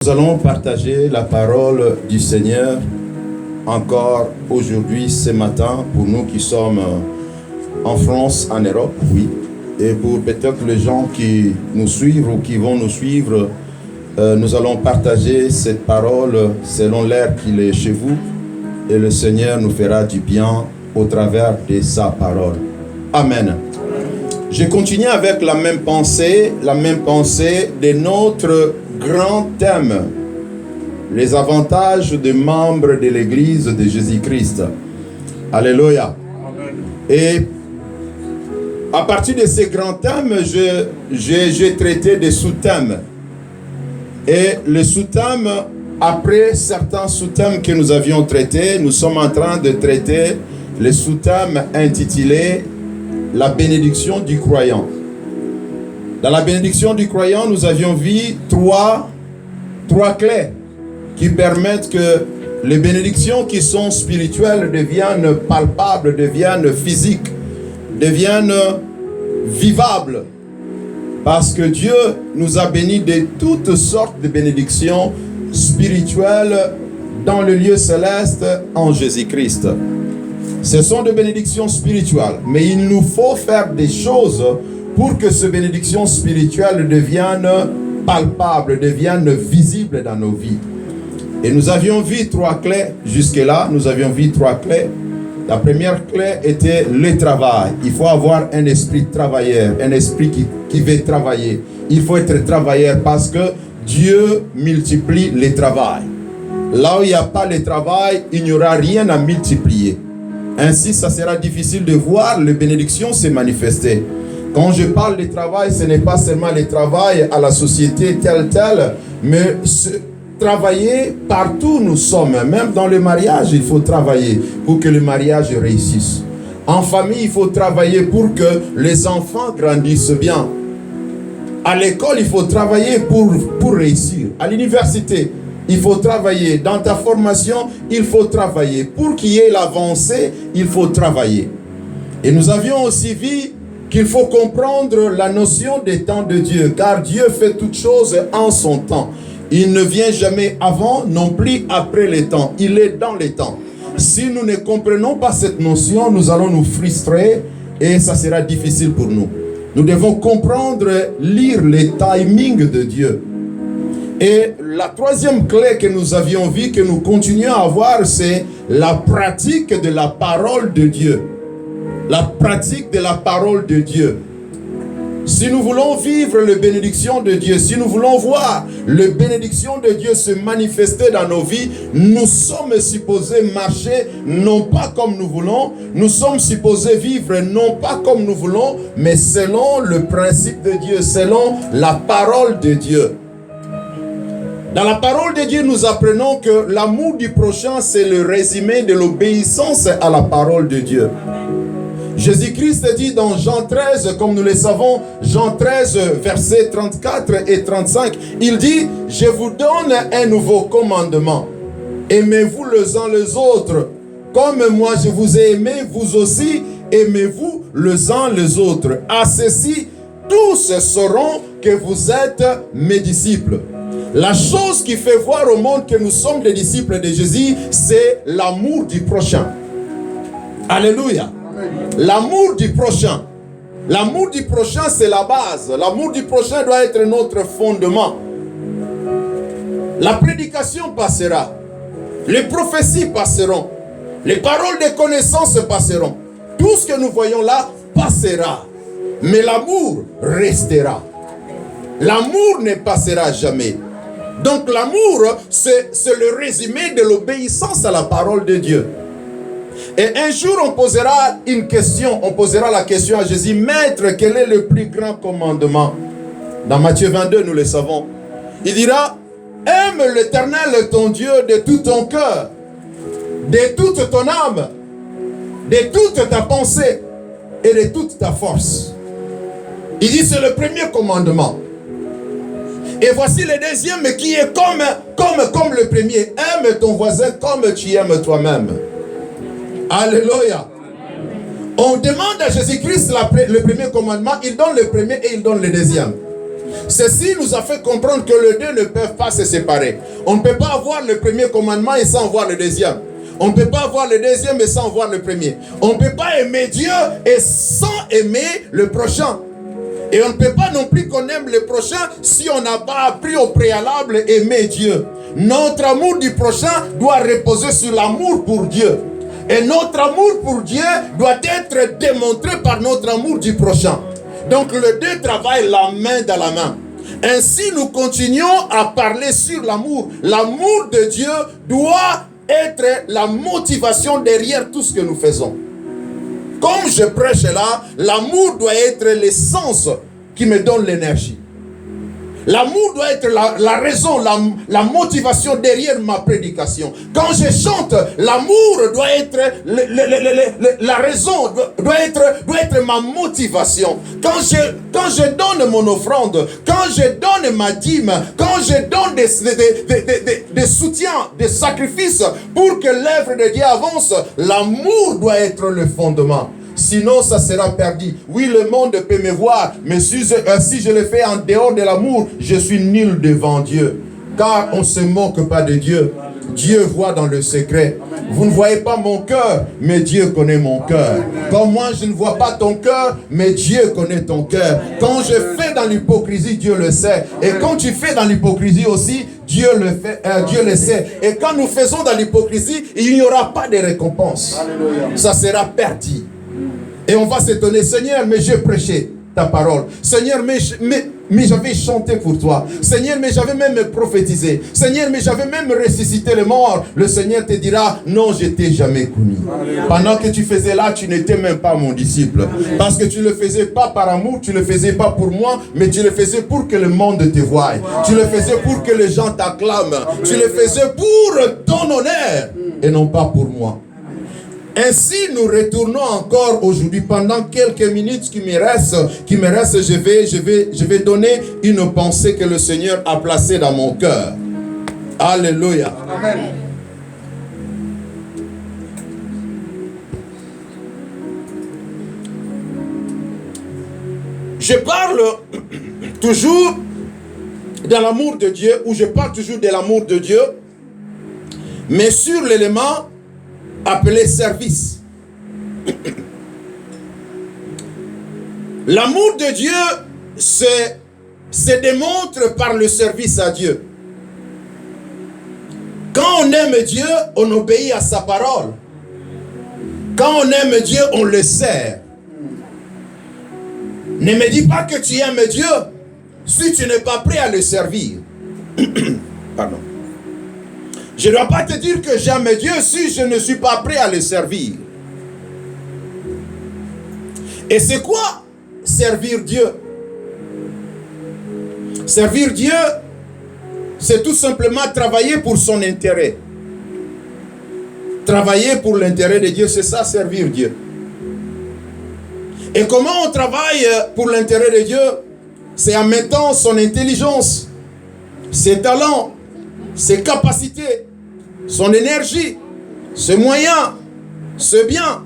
Nous allons partager la parole du Seigneur encore aujourd'hui, ce matin, pour nous qui sommes en France, en Europe, oui. Et pour peut-être les gens qui nous suivent ou qui vont nous suivre, nous allons partager cette parole selon l'ère qu'il est chez vous. Et le Seigneur nous fera du bien au travers de sa parole. Amen. Je continue avec la même pensée de notre grand thème, les avantages des membres de l'Église de Jésus-Christ. Alléluia. Amen. Et à partir de ces grands thèmes, j'ai traité des sous-thèmes. Et les sous-thèmes, après certains sous-thèmes que nous avions traités, nous sommes en train de traiter les sous-thèmes intitulés « La bénédiction du croyant ». Dans la bénédiction du croyant, nous avions vu trois clés qui permettent que les bénédictions qui sont spirituelles deviennent palpables, deviennent physiques, deviennent vivables. Parce que Dieu nous a bénis de toutes sortes de bénédictions spirituelles dans le lieu céleste en Jésus-Christ. Ce sont des bénédictions spirituelles, mais il nous faut faire des choses pour que ces bénédictions spirituelles deviennent palpables, deviennent visibles dans nos vies. Et nous avions vu trois clés jusque-là. Nous avions vu trois clés. La première clé était le travail. Il faut avoir un esprit travailleur, un esprit qui veut travailler. Il faut être travailleur parce que Dieu multiplie le travail. Là où il n'y a pas le travail, il n'y aura rien à multiplier. Ainsi, ça sera difficile de voir les bénédictions se manifester. Quand je parle de travail, ce n'est pas seulement le travail à la société telle, mais travailler partout où nous sommes. Même dans le mariage, il faut travailler pour que le mariage réussisse. En famille, il faut travailler pour que les enfants grandissent bien. À l'école, il faut travailler pour réussir. À l'université, il faut travailler. Dans ta formation, il faut travailler. Pour qu'il y ait l'avancée, il faut travailler. Et nous avions aussi vu qu'il faut comprendre la notion des temps de Dieu, car Dieu fait toutes choses en son temps. Il ne vient jamais avant, non plus après les temps. Il est dans les temps. Si nous ne comprenons pas cette notion, nous allons nous frustrer et ça sera difficile pour nous. Nous devons comprendre, lire les timings de Dieu. Et la troisième clé que nous avions vue, que nous continuons à avoir, c'est la pratique de la parole de Dieu. La pratique de la parole de Dieu. Si nous voulons vivre les bénédictions de Dieu, si nous voulons voir les bénédictions de Dieu se manifester dans nos vies, nous sommes supposés marcher non pas comme nous voulons, nous sommes supposés vivre non pas comme nous voulons, mais selon le principe de Dieu, selon la parole de Dieu. Dans la parole de Dieu, nous apprenons que l'amour du prochain, c'est le résumé de l'obéissance à la parole de Dieu. Jésus-Christ dit dans Jean 13, comme nous le savons, Jean 13, versets 34 et 35, il dit, « Je vous donne un nouveau commandement. Aimez-vous les uns les autres. Comme moi je vous ai aimé, vous aussi aimez-vous les uns les autres. À ceci, tous sauront que vous êtes mes disciples. » La chose qui fait voir au monde que nous sommes des disciples de Jésus, c'est l'amour du prochain. Alléluia. L'amour du prochain. L'amour du prochain, c'est la base. L'amour du prochain doit être notre fondement. La prédication passera. Les prophéties passeront. Les paroles de connaissance passeront. Tout ce que nous voyons là passera. Mais l'amour restera. L'amour ne passera jamais. Donc l'amour, c'est le résumé de l'obéissance à la parole de Dieu. Et un jour, on posera une question. On posera la question à Jésus. Maître, quel est le plus grand commandement? Dans Matthieu 22, nous le savons. Il dira, aime l'Éternel ton Dieu de tout ton cœur, de toute ton âme, de toute ta pensée et de toute ta force. Il dit, c'est le premier commandement. Et voici le deuxième qui est comme le premier. Aime ton voisin comme tu aimes toi-même. Alléluia. On demande à Jésus-Christ le premier commandement, il donne le premier et il donne le deuxième. Ceci nous a fait comprendre que les deux ne peuvent pas se séparer. On ne peut pas avoir le premier commandement et sans voir le deuxième. On ne peut pas avoir le deuxième et sans voir le premier. On ne peut pas aimer Dieu et sans aimer le prochain. Et on ne peut pas non plus qu'on aime le prochain si on n'a pas appris au préalable aimer Dieu. Notre amour du prochain doit reposer sur l'amour pour Dieu. Et notre amour pour Dieu doit être démontré par notre amour du prochain. Donc les deux travaillent la main dans la main. Ainsi nous continuons à parler sur l'amour. L'amour de Dieu doit être la motivation derrière tout ce que nous faisons. Comme je prêche là, l'amour doit être l'essence qui me donne l'énergie. L'amour doit être la raison, la motivation derrière ma prédication. Quand je chante, l'amour doit être la raison, doit être ma motivation. Quand je donne mon offrande, quand je donne ma dîme, quand je donne des soutiens, des sacrifices pour que l'œuvre de Dieu avance, l'amour doit être le fondement. Sinon, ça sera perdu. Oui, le monde peut me voir, mais si je le fais en dehors de l'amour, je suis nul devant Dieu. Car on ne se moque pas de Dieu. Dieu voit dans le secret. Vous ne voyez pas mon cœur, mais Dieu connaît mon cœur. Comme moi, je ne vois pas ton cœur, mais Dieu connaît ton cœur. Quand je fais dans l'hypocrisie, Dieu le sait. Et quand tu fais dans l'hypocrisie aussi, Dieu le sait. Et quand nous faisons dans l'hypocrisie, il n'y aura pas de récompense. Ça sera perdu. Et on va s'étonner, Seigneur, mais j'ai prêché ta parole. Seigneur, mais j'avais chanté pour toi. Seigneur, mais j'avais même prophétisé. Seigneur, mais j'avais même ressuscité les morts. Le Seigneur te dira, non, je t'ai jamais connu. Pendant que tu faisais là, tu n'étais même pas mon disciple. Parce que tu ne le faisais pas par amour, tu ne le faisais pas pour moi, mais tu le faisais pour que le monde te voie. Tu le faisais pour que les gens t'acclament. Tu le faisais pour ton honneur et non pas pour moi. Ainsi, nous retournons encore aujourd'hui. Pendant quelques minutes qui me restent, je vais donner une pensée que le Seigneur a placée dans mon cœur. Alléluia. Amen. Je parle toujours de l'amour de Dieu, ou je parle toujours de l'amour de Dieu, mais sur l'élément appelé service. L'amour de Dieu se démontre par le service à Dieu. Quand on aime Dieu, on obéit à sa parole. Quand on aime Dieu, on le sert. Ne me dis pas que tu aimes Dieu si tu n'es pas prêt à le servir. Pardon. Je ne dois pas te dire que j'aime Dieu si je ne suis pas prêt à le servir. Et c'est quoi servir Dieu? Servir Dieu, c'est tout simplement travailler pour son intérêt. Travailler pour l'intérêt de Dieu, c'est ça, servir Dieu. Et comment on travaille pour l'intérêt de Dieu? C'est en mettant son intelligence, ses talents, ses capacités, son énergie, ses moyens, ses biens,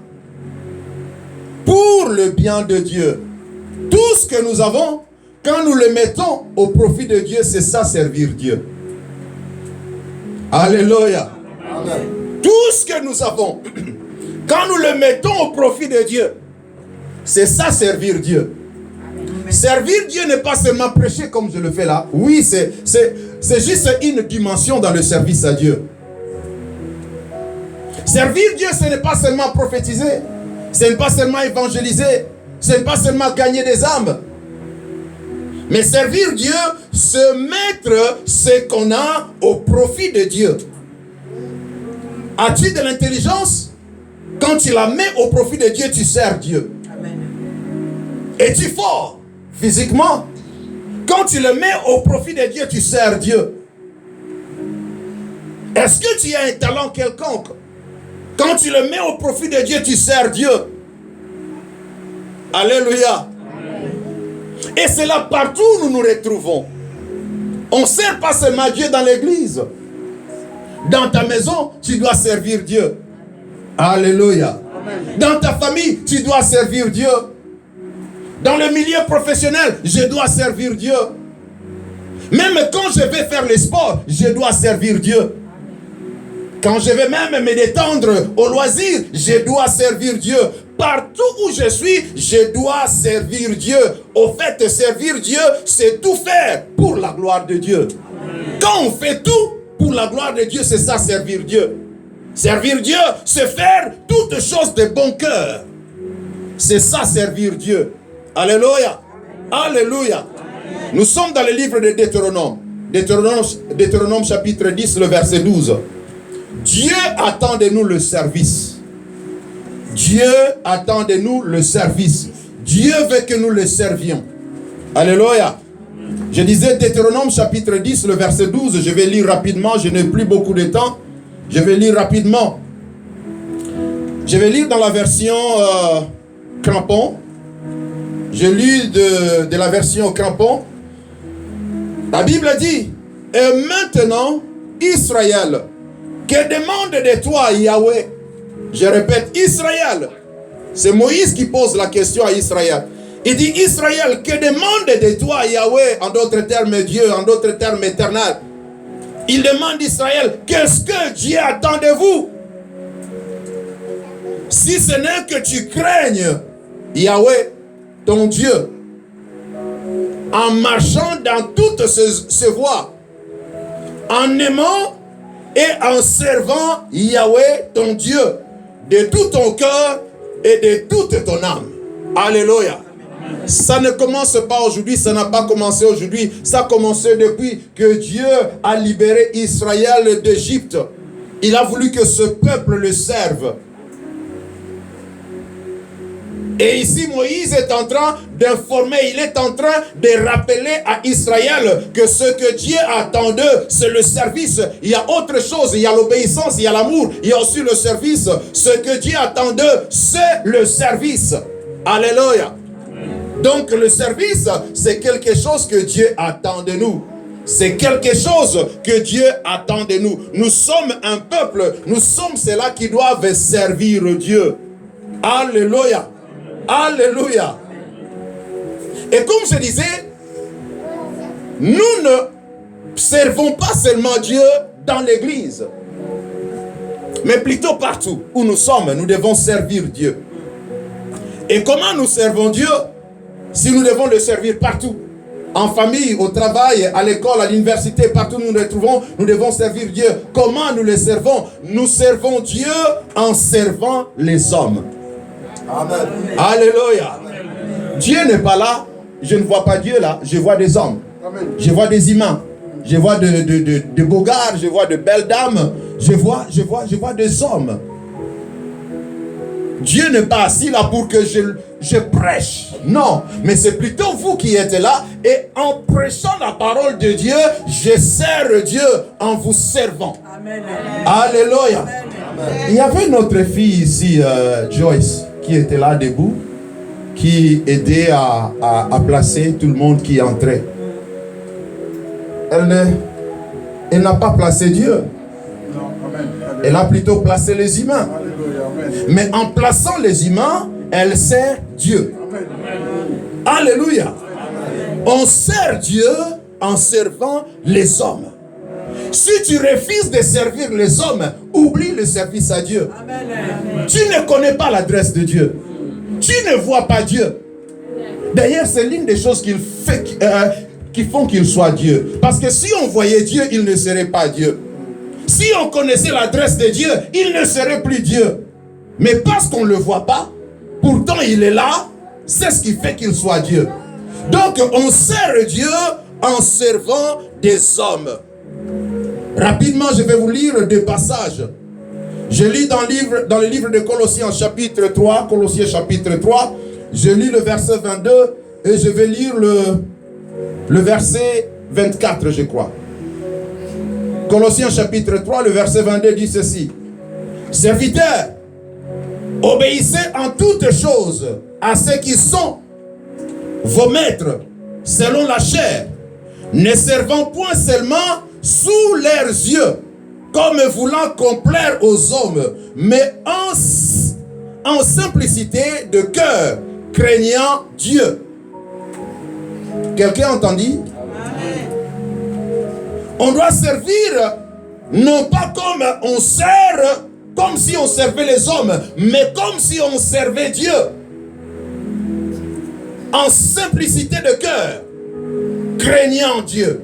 pour le bien de Dieu. Tout ce que nous avons, quand nous le mettons au profit de Dieu, c'est ça, servir Dieu. Alléluia. Amen. Tout ce que nous avons, quand nous le mettons au profit de Dieu, c'est ça, servir Dieu. Amen. Servir Dieu n'est pas seulement prêcher comme je le fais là. Oui, c'est juste une dimension dans le service à Dieu. Servir Dieu, ce n'est pas seulement prophétiser, ce n'est pas seulement évangéliser, ce n'est pas seulement gagner des âmes. Mais servir Dieu, c'est mettre ce qu'on a au profit de Dieu. As-tu de l'intelligence? Quand tu la mets au profit de Dieu, tu sers Dieu. Amen. Es-tu fort physiquement? Quand tu le mets au profit de Dieu, tu sers Dieu. Est-ce que tu as un talent quelconque? Quand tu le mets au profit de Dieu, tu sers Dieu. Alléluia. Amen. Et c'est là partout où nous nous retrouvons. On ne sert pas seulement Dieu dans l'église. Dans ta maison, tu dois servir Dieu. Alléluia. Amen. Dans ta famille, tu dois servir Dieu. Dans le milieu professionnel, je dois servir Dieu. Même quand je vais faire le sport, je dois servir Dieu. Quand je vais même me détendre au loisir, je dois servir Dieu. Partout où je suis, je dois servir Dieu. Au fait, servir Dieu, c'est tout faire pour la gloire de Dieu. Quand on fait tout pour la gloire de Dieu, c'est ça, servir Dieu. Servir Dieu, c'est faire toutes choses de bon cœur. C'est ça, servir Dieu. Alléluia. Alléluia. Nous sommes dans le livre de Deutéronome. Deutéronome chapitre 10, le verset 12. Dieu attend de nous le service. Dieu attend de nous le service. Dieu veut que nous le servions. Alléluia. Je disais Deutéronome chapitre 10, le verset 12. Je vais lire rapidement, je n'ai plus beaucoup de temps. Je vais lire rapidement. Je vais lire dans la version crampon. Je lis de la version crampon. La Bible dit, et maintenant, Israël, que demande de toi Yahweh? Je répète, Israël. C'est Moïse qui pose la question à Israël. Il dit, Israël, que demande de toi Yahweh? En d'autres termes, Dieu, en d'autres termes, éternel. Il demande Israël, qu'est-ce que Dieu attend de vous? Si ce n'est que tu craignes Yahweh, ton Dieu, en marchant dans toutes ses voies, en aimant et en servant Yahweh, ton Dieu, de tout ton cœur et de toute ton âme. Alléluia. Ça ne commence pas aujourd'hui, ça n'a pas commencé aujourd'hui, ça a commencé depuis que Dieu a libéré Israël d'Égypte. Il a voulu que ce peuple le serve. Et ici, Moïse est en train d'informer, il est en train de rappeler à Israël que ce que Dieu attend d'eux, c'est le service. Il y a autre chose, il y a l'obéissance, il y a l'amour, il y a aussi le service. Ce que Dieu attend d'eux, c'est le service. Alléluia. Donc le service, c'est quelque chose que Dieu attend de nous. C'est quelque chose que Dieu attend de nous. Nous sommes un peuple, nous sommes ceux-là qui doivent servir Dieu. Alléluia. Alléluia. Et comme je disais, nous ne servons pas seulement Dieu dans l'église, mais plutôt partout où nous sommes, nous devons servir Dieu. Et comment nous servons Dieu si nous devons le servir partout? En famille, au travail, à l'école, à l'université, partout où nous nous retrouvons, nous devons servir Dieu. Comment nous le servons? Nous servons Dieu en servant les hommes. Amen. Alléluia. Amen. Dieu n'est pas là. Je ne vois pas Dieu là. Je vois des hommes. Amen. Je vois des humains. Je vois de beaux gars. Je vois de belles dames. Je vois des hommes. Dieu n'est pas assis là pour que je prêche. Non. Mais c'est plutôt vous qui êtes là. Et en prêchant la parole de Dieu, je sers Dieu en vous servant. Amen. Alléluia. Amen. Il y avait notre fille ici, Joyce, qui était là debout, qui aidait à placer tout le monde qui entrait. Elle n'a pas placé Dieu. Elle a plutôt placé les humains. Mais en plaçant les humains, elle sert Dieu. Alléluia. On sert Dieu en servant les hommes. Si tu refuses de servir les hommes, oublie le service à Dieu. Amen. Tu ne connais pas l'adresse de Dieu. Tu ne vois pas Dieu. D'ailleurs, c'est l'une des choses qui font qu'il soit Dieu. Parce que si on voyait Dieu, il ne serait pas Dieu. Si on connaissait l'adresse de Dieu, il ne serait plus Dieu. Mais parce qu'on ne le voit pas, pourtant il est là, c'est ce qui fait qu'il soit Dieu. Donc on sert Dieu en servant des hommes. Rapidement, je vais vous lire deux passages. Je lis dans le livre de Colossiens chapitre 3, Colossiens chapitre 3, je lis le verset 22 et je vais lire le verset 24, je crois. Colossiens chapitre 3, le verset 22 dit ceci. Serviteurs, obéissez en toutes choses à ceux qui sont vos maîtres, selon la chair, ne servant point seulement sous leurs yeux, comme voulant complaire aux hommes, mais en simplicité de cœur, craignant Dieu. Quelqu'un a entendu? On doit servir non pas comme on sert, comme si on servait les hommes, mais comme si on servait Dieu. En simplicité de cœur, craignant Dieu.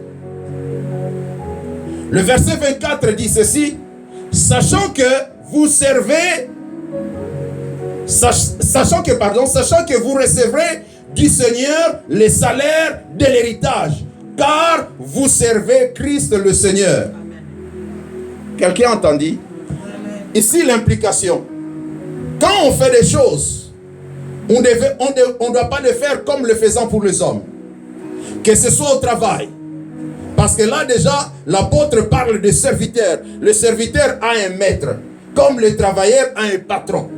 Le verset 24 dit ceci: sachant que vous servez, sachant que vous recevrez du Seigneur les salaires de l'héritage, car vous servez Christ le Seigneur. Quelqu'un a entendu? Ici l'implication. Quand on fait des choses, on ne doit pas le faire comme le faisant pour les hommes. Que ce soit au travail. Parce que là déjà, l'apôtre parle de serviteur. Le serviteur a un maître, comme le travailleur a un patron.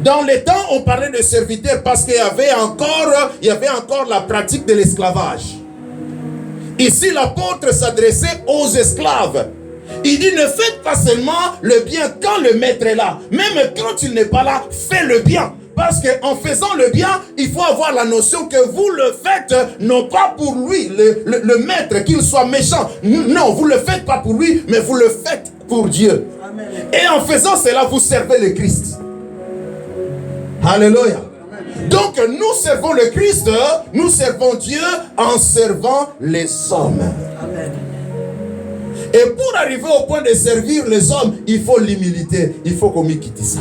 Dans les temps, on parlait de serviteur parce qu'il y avait encore la pratique de l'esclavage. Ici, l'apôtre s'adressait aux esclaves. Il dit, ne faites pas seulement le bien quand le maître est là. Même quand il n'est pas là, fais le bien. Parce qu'en faisant le bien, il faut avoir la notion que vous le faites, non pas pour lui, le maître, qu'il soit méchant. Non, vous ne le faites pas pour lui, mais vous le faites pour Dieu. Amen. Et en faisant cela, vous servez le Christ. Alléluia. Donc nous servons le Christ, nous servons Dieu en servant les hommes. Amen. Et pour arriver au point de servir les hommes, il faut l'humilité. Il faut qu'on m'y quitte ça.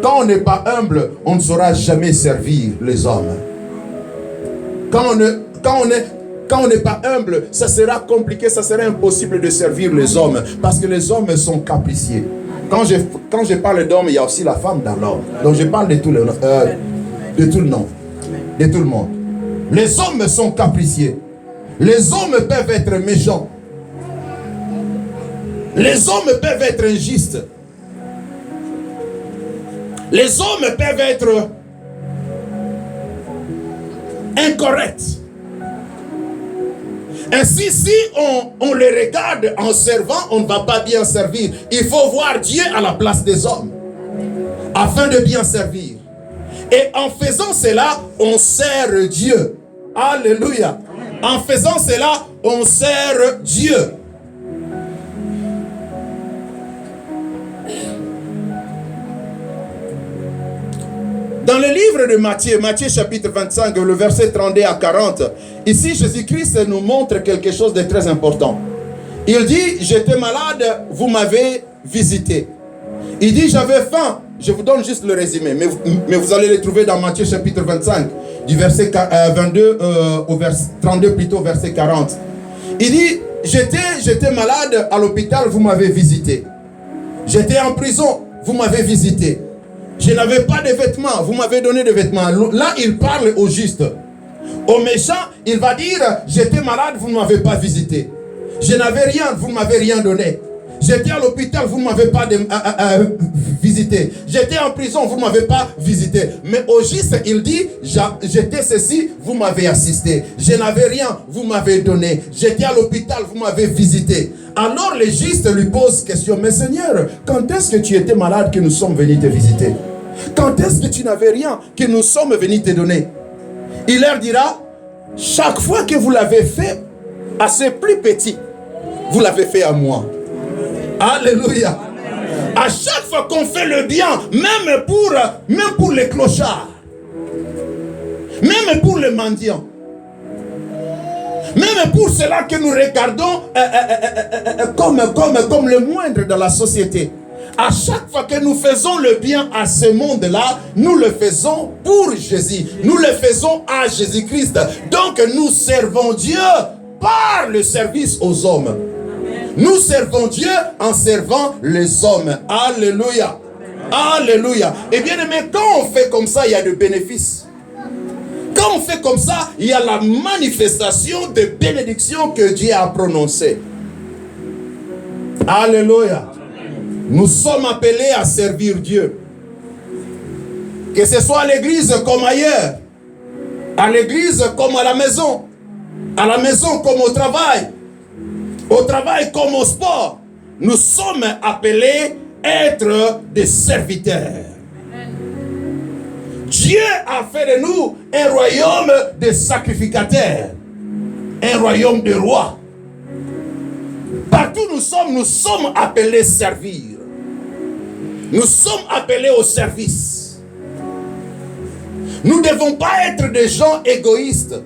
Quand on n'est pas humble, on ne saura jamais servir les hommes. Quand on n'est pas humble, ça sera compliqué, ça sera impossible de servir les hommes. Parce que les hommes sont capricieux. Quand je parle d'homme, il y a aussi la femme dans l'homme. Donc je parle de tout le monde. Les hommes sont capricieux. Les hommes peuvent être méchants. Les hommes peuvent être injustes. Les hommes peuvent être incorrects. Ainsi, si on les regarde en servant, on ne va pas bien servir. Il faut voir Dieu à la place des hommes, afin de bien servir. Et en faisant cela, on sert Dieu. Alléluia. En faisant cela, on sert Dieu. Dans le livre de Matthieu, Matthieu chapitre 25, le verset 32 à 40, ici Jésus-Christ nous montre quelque chose de très important. Il dit, j'étais malade, vous m'avez visité. Il dit, j'avais faim. Je vous donne juste le résumé, mais vous allez le trouver dans Matthieu chapitre 25, du verset 22 au verset 32 plutôt, verset 40. Il dit, j'étais malade à l'hôpital, vous m'avez visité. J'étais en prison, vous m'avez visité. Je n'avais pas de vêtements, vous m'avez donné des vêtements. Là, il parle au juste. Au méchant, il va dire, j'étais malade, vous ne m'avez pas visité. Je n'avais rien, vous ne m'avez rien donné. J'étais à l'hôpital, vous ne m'avez pas visité. J'étais en prison, vous ne m'avez pas visité. Mais au juste, il dit, j'étais ceci, vous m'avez assisté. Je n'avais rien, vous m'avez donné. J'étais à l'hôpital, vous m'avez visité. Alors le juste lui pose question, mais Seigneur, quand est-ce que tu étais malade que nous sommes venus te visiter? Quand est-ce que tu n'avais rien que nous sommes venus te donner? Il leur dira, chaque fois que vous l'avez fait à ce plus petit, vous l'avez fait à moi. Alléluia. À chaque fois qu'on fait le bien, même pour les clochards, même pour les mendiants, même pour cela que nous regardons comme le moindre dans la société. À chaque fois que nous faisons le bien à ce monde-là, nous le faisons pour Jésus. Nous le faisons à Jésus-Christ. Donc nous servons Dieu par le service aux hommes. Nous servons Dieu en servant les hommes. Alléluia. Alléluia. Et bien aimé, quand on fait comme ça, il y a des bénéfices. Quand on fait comme ça, il y a la manifestation de bénédiction que Dieu a prononcée. Alléluia. Nous sommes appelés à servir Dieu. Que ce soit à l'église comme ailleurs. À l'église comme à la maison. À la maison comme au travail. Au travail comme au sport. Nous sommes appelés à être des serviteurs. Dieu a fait de nous un royaume de sacrificateurs. Un royaume de rois. Partout où nous sommes appelés à servir. Nous sommes appelés au service. Nous ne devons pas être des gens égoïstes.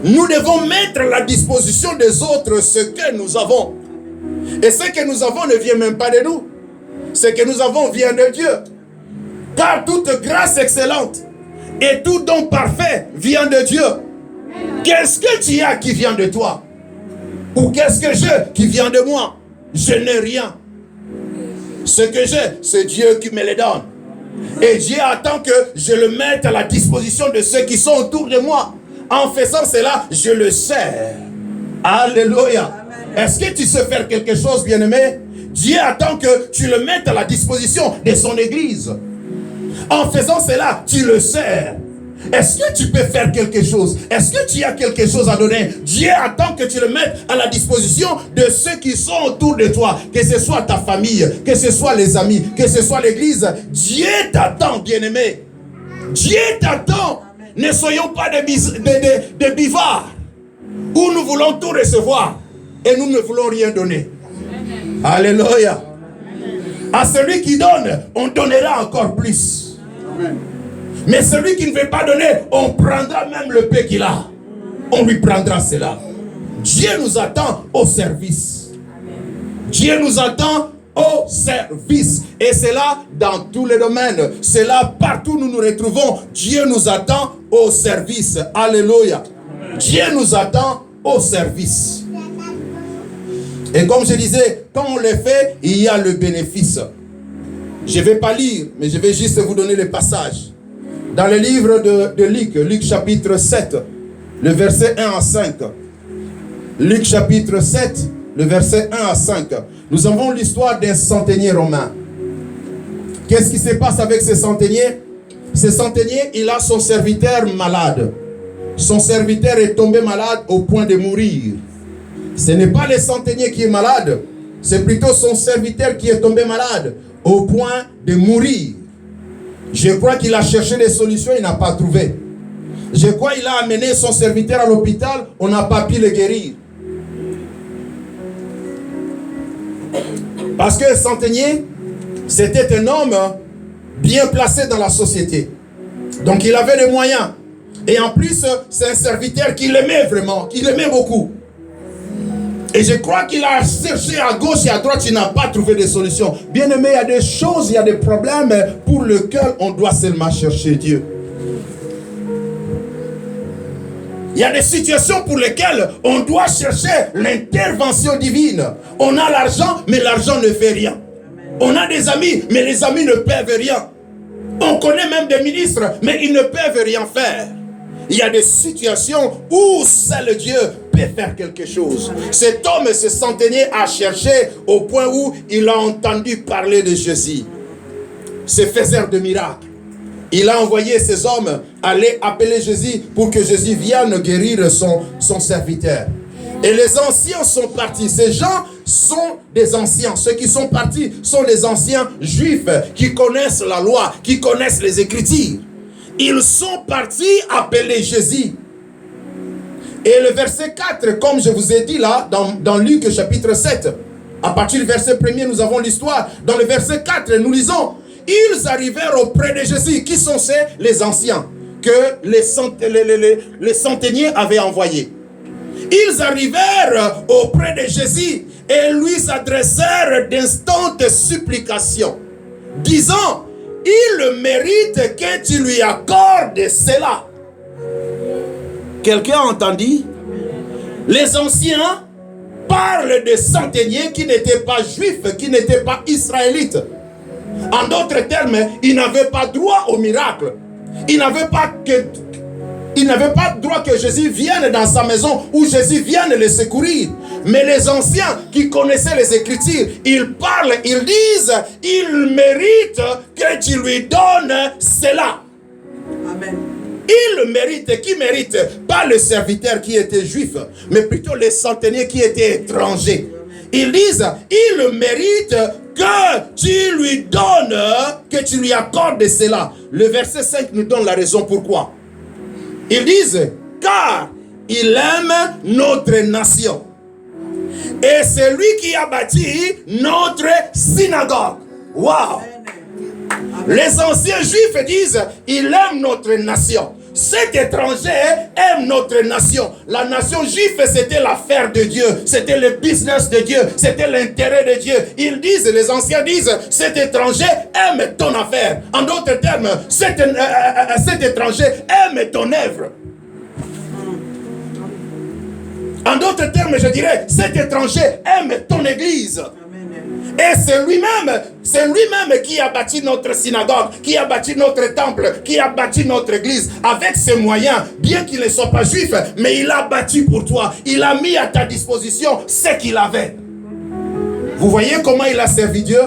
Nous devons mettre à la disposition des autres ce que nous avons. Et ce que nous avons ne vient même pas de nous. Ce que nous avons vient de Dieu. Car toute grâce excellente et tout don parfait vient de Dieu. Qu'est-ce que tu as qui vient de toi? Ou qu'est-ce que j'ai qui vient de moi? Je n'ai rien. Ce que j'ai, c'est Dieu qui me le donne. Et Dieu attend que je le mette à la disposition de ceux qui sont autour de moi. En faisant cela, je le sers. Alléluia. Est-ce que tu sais faire quelque chose, bien-aimé? Dieu attend que tu le mettes à la disposition de son église. En faisant cela, tu le sers. Est-ce que tu peux faire quelque chose? Est-ce que tu as quelque chose à donner? Dieu attend que tu le mettes à la disposition de ceux qui sont autour de toi. Que ce soit ta famille, que ce soit les amis, que ce soit l'église. Dieu t'attend, bien-aimé. Dieu t'attend. Ne soyons pas des bivards où nous voulons tout recevoir et nous ne voulons rien donner. Alléluia. À celui qui donne, on donnera encore plus. Amen. Mais celui qui ne veut pas donner, on prendra même le peu qu'il a. On lui prendra cela. Dieu nous attend au service. Dieu nous attend au service. Et c'est là dans tous les domaines. C'est là partout où nous nous retrouvons. Dieu nous attend au service. Alléluia. Dieu nous attend au service. Et comme je disais, quand on le fait, il y a le bénéfice. Je ne vais pas lire, mais je vais juste vous donner le passage. Dans le livre de Luc, Luc chapitre 7, le verset 1 à 5. Luc chapitre 7, le verset 1 à 5. Nous avons l'histoire d'un centenier romain. Qu'est-ce qui se passe avec ce centenier? Ce centenier, il a son serviteur malade. Son serviteur est tombé malade au point de mourir. Ce n'est pas le centenier qui est malade, c'est plutôt son serviteur qui est tombé malade au point de mourir. Je crois qu'il a cherché des solutions, il n'a pas trouvé. Je crois qu'il a amené son serviteur à l'hôpital, on n'a pas pu le guérir. Parce que le centenier, c'était un homme bien placé dans la société. Donc il avait les moyens. Et en plus, c'est un serviteur qu'il aimait vraiment, qu'il aimait beaucoup. Et je crois qu'il a cherché à gauche et à droite, il n'a pas trouvé de solution. Bien aimé, il y a des choses, il y a des problèmes pour lesquels on doit seulement chercher Dieu. Il y a des situations pour lesquelles on doit chercher l'intervention divine. On a l'argent, mais l'argent ne fait rien. On a des amis, mais les amis ne peuvent rien. On connaît même des ministres, mais ils ne peuvent rien faire. Il y a des situations où seul Dieu peut faire quelque chose. Cet homme, ce centenier, a cherché au point où il a entendu parler de Jésus. Ce faiseur de miracles. Il a envoyé ces hommes aller appeler Jésus pour que Jésus vienne guérir son serviteur. Et les anciens sont partis. Ces gens sont des anciens. Ceux qui sont partis sont des anciens juifs qui connaissent la loi, qui connaissent les Écritures. Ils sont partis appeler Jésus. Et le verset 4, comme je vous ai dit là, dans Luc chapitre 7, à partir du verset 1er, nous avons l'histoire. Dans le verset 4, nous lisons, ils arrivèrent auprès de Jésus. Qui sont ces? Les anciens que les centeniers avaient envoyés. Ils arrivèrent auprès de Jésus et lui adressèrent d'instantes supplications, disant, il mérite que tu lui accordes cela. Quelqu'un a entendu? Les anciens parlent de centeniers qui n'étaient pas juifs, qui n'étaient pas israélites. En d'autres termes, ils n'avaient pas droit au miracle. Ils n'avaient pas droit que Jésus vienne dans sa maison ou Jésus vienne les secourir. Mais les anciens qui connaissaient les Écritures, ils parlent, ils disent, il mérite que tu lui donnes cela. Amen. Il mérite, qui mérite? Pas le serviteur qui était juif, mais plutôt les centeniers qui étaient étrangers. Ils disent, il mérite que tu lui donnes, que tu lui accordes cela. Le verset 5 nous donne la raison pourquoi. Ils disent, car il aime notre nation Et c'est lui qui a bâti notre synagogue. Waouh! Les anciens juifs disent, il aime notre nation. Cet étranger aime notre nation. La nation juive, c'était l'affaire de Dieu. C'était le business de Dieu. C'était l'intérêt de Dieu. Ils disent, les anciens disent, cet étranger aime ton affaire. En d'autres termes, cet étranger aime ton œuvre. En d'autres termes, je dirais, cet étranger aime ton église. Et c'est lui-même qui a bâti notre synagogue, qui a bâti notre temple, qui a bâti notre église avec ses moyens, bien qu'il ne soit pas juif, mais il a bâti pour toi. Il a mis à ta disposition ce qu'il avait. Vous voyez comment il a servi Dieu?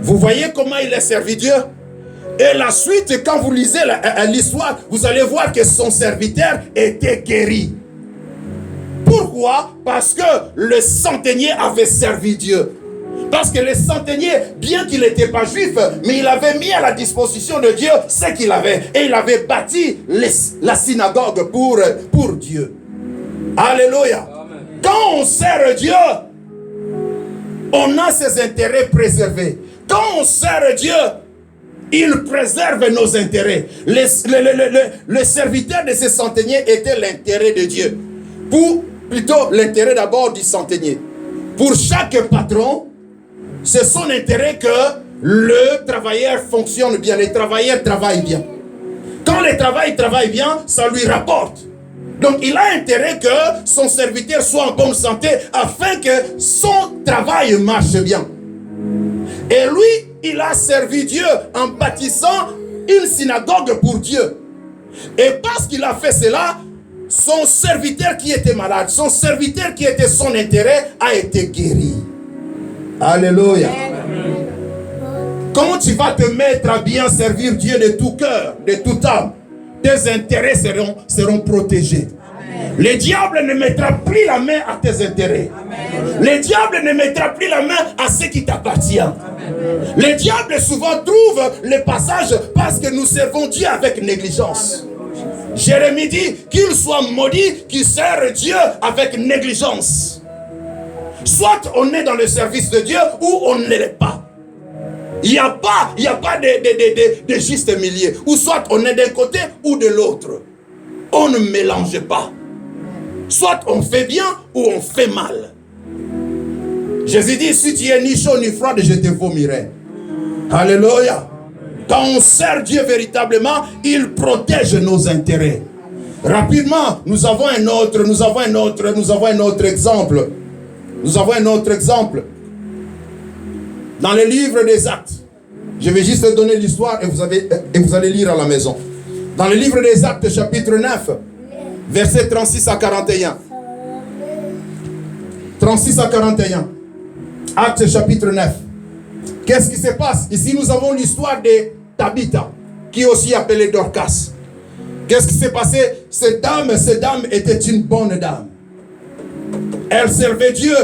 Vous voyez comment il a servi Dieu? Et la suite, quand vous lisez l'histoire, vous allez voir que son serviteur était guéri. Pourquoi? Parce que le centenier avait servi Dieu. Parce que le centenier, bien qu'il n'était pas juif, mais il avait mis à la disposition de Dieu ce qu'il avait. Et il avait bâti la synagogue pour Dieu. Alléluia. Amen. Quand on sert Dieu, on a ses intérêts préservés. Quand on sert Dieu, il préserve nos intérêts. Le serviteur de ce centenier était l'intérêt de Dieu. Plutôt l'intérêt d'abord du centenier. Pour chaque patron, c'est son intérêt que le travailleur fonctionne bien, les travailleurs travaillent bien. Quand le travail travaille bien, ça lui rapporte. Donc il a intérêt que son serviteur soit en bonne santé afin que son travail marche bien. Et lui, il a servi Dieu en bâtissant une synagogue pour Dieu. Et parce qu'il a fait cela, son serviteur qui était malade, son serviteur qui était son intérêt a été guéri. Alléluia. Quand tu vas te mettre à bien servir Dieu de tout cœur, de toute âme, tes intérêts seront protégés. Amen. Le diable ne mettra plus la main à tes intérêts. Amen. Le diable ne mettra plus la main à ce qui t'appartient. Le diable souvent trouve le passage parce que nous servons Dieu avec négligence. Jérémie dit qu'il soit maudit qui sert Dieu avec négligence. Soit on est dans le service de Dieu ou on ne l'est pas. Il n'y a pas de juste milieu. Ou soit on est d'un côté ou de l'autre. On ne mélange pas. Soit on fait bien ou on fait mal. Jésus dit, si tu es ni chaud ni froid, je te vomirai. Alléluia. Quand on sert Dieu véritablement, il protège nos intérêts. Rapidement, nous avons un autre exemple. Nous avons un autre exemple. Dans le livre des Actes. Je vais juste donner l'histoire et vous allez lire à la maison. Dans le livre des Actes, chapitre 9, versets 36 à 41. 36 à 41. Actes, chapitre 9. Qu'est-ce qui se passe? Ici, nous avons l'histoire de Tabitha, qui est aussi appelée Dorcas. Qu'est-ce qui s'est passé? Cette dame était une bonne dame. Elle servait Dieu